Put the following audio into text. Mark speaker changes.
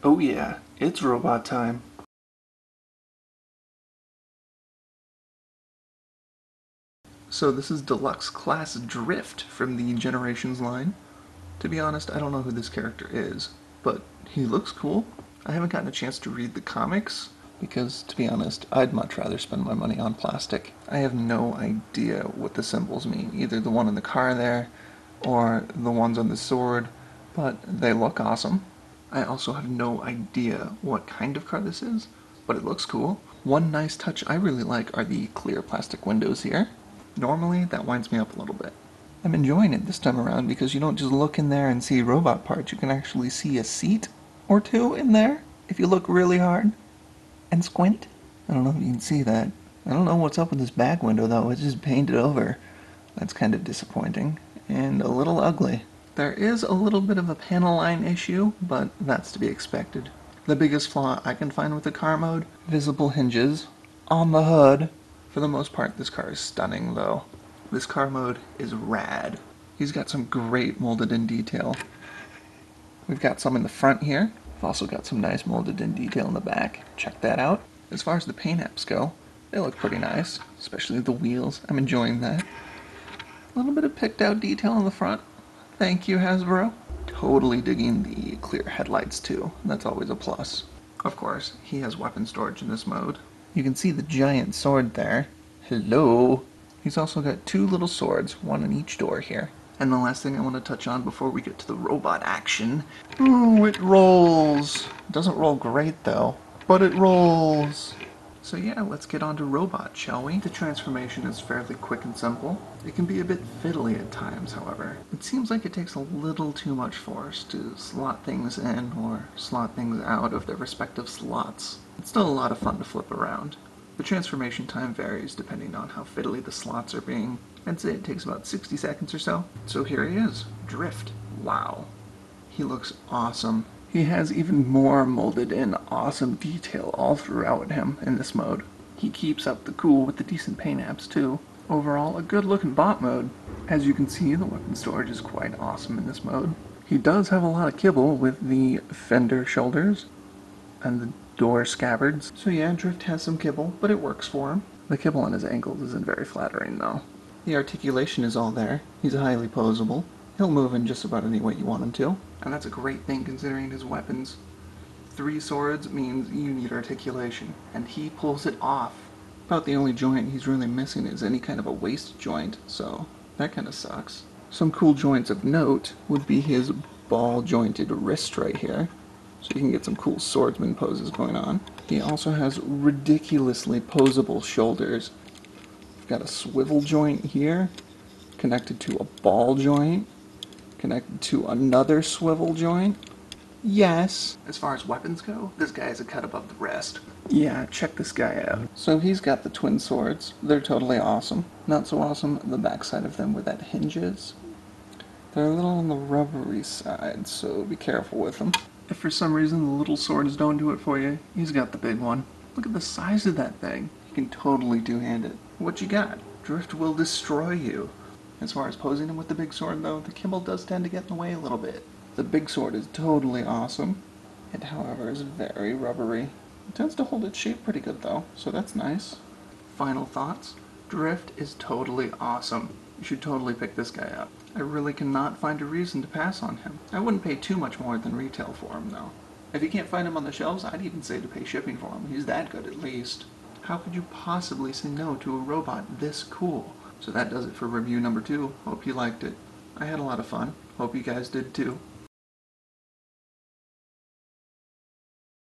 Speaker 1: Oh yeah, it's robot time. So this is Deluxe Class Drift from the Generations line. To be honest, I don't know who this character is, but he looks cool. I haven't gotten a chance to read the comics, because to be honest, I'd much rather spend my money on plastic. I have no idea what the symbols mean, either the one in the car there, or the ones on the sword, but they look awesome. I also have no idea what kind of car this is, but it looks cool. One nice touch I really like are the clear plastic windows here. Normally, that winds me up a little bit. I'm enjoying it this time around because you don't just look in there and see robot parts, you can actually see a seat or two in there if you look really hard and squint. I don't know if you can see that. I don't know what's up with this back window though, it's just painted over. That's kind of disappointing and a little ugly. There is a little bit of a panel line issue, but that's to be expected. The biggest flaw I can find with the car mode, visible hinges on the hood. For the most part, this car is stunning though. This car mode is rad. He's got some great molded in detail. We've got some in the front here. We've also got some nice molded in detail in the back. Check that out. As far as the paint apps go, they look pretty nice, especially the wheels. I'm enjoying that. A little bit of picked out detail in the front. Thank you, Hasbro. Totally digging the clear headlights too. That's always a plus. Of course, he has weapon storage in this mode. You can see the giant sword there. Hello! He's also got two little swords, one in each door here. And the last thing I want to touch on before we get to the robot action. Ooh, it rolls! It doesn't roll great though, but it rolls! So yeah, let's get on to robot, shall we? The transformation is fairly quick and simple. It can be a bit fiddly at times, however. It seems like it takes a little too much force to slot things in or slot things out of their respective slots. It's still a lot of fun to flip around. The transformation time varies depending on how fiddly the slots are being. I'd say it takes about 60 seconds or so. So here he is, Drift. Wow. He looks awesome. He has even more molded in awesome detail all throughout him in this mode. He keeps up the cool with the decent paint apps too. Overall, a good looking bot mode. As you can see, the weapon storage is quite awesome in this mode. He does have a lot of kibble with the fender shoulders and the door scabbards. So yeah, Drift has some kibble, but it works for him. The kibble on his ankles isn't very flattering though. The articulation is all there. He's highly posable. He'll move in just about any way you want him to. And that's a great thing considering his weapons. 3 swords means you need articulation, and he pulls it off. About the only joint he's really missing is any kind of a waist joint, so that kind of sucks. Some cool joints of note would be his ball-jointed wrist right here, so you can get some cool swordsman poses going on. He also has ridiculously posable shoulders. We've got a swivel joint here, connected to a ball joint, connected to another swivel joint. Yes. As far as weapons go, this guy is a cut above the rest. Yeah, check this guy out. So he's got the twin swords. They're totally awesome. Not so awesome the backside of them where that hinges. They're a little on the rubbery side, so be careful with them. If for some reason the little swords don't do it for you, he's got the big one. Look at the size of that thing. You can totally two-hand it. What you got? Drift will destroy you. As far as posing him with the big sword though, the kibble does tend to get in the way a little bit. The big sword is totally awesome. It, however, is very rubbery. It tends to hold its shape pretty good though, so that's nice. Final thoughts? Drift is totally awesome. You should totally pick this guy up. I really cannot find a reason to pass on him. I wouldn't pay too much more than retail for him though. If you can't find him on the shelves, I'd even say to pay shipping for him. He's that good at least. How could you possibly say no to a robot this cool? So that does it for review number 2. Hope you liked it. I had a lot of fun. Hope you guys did too.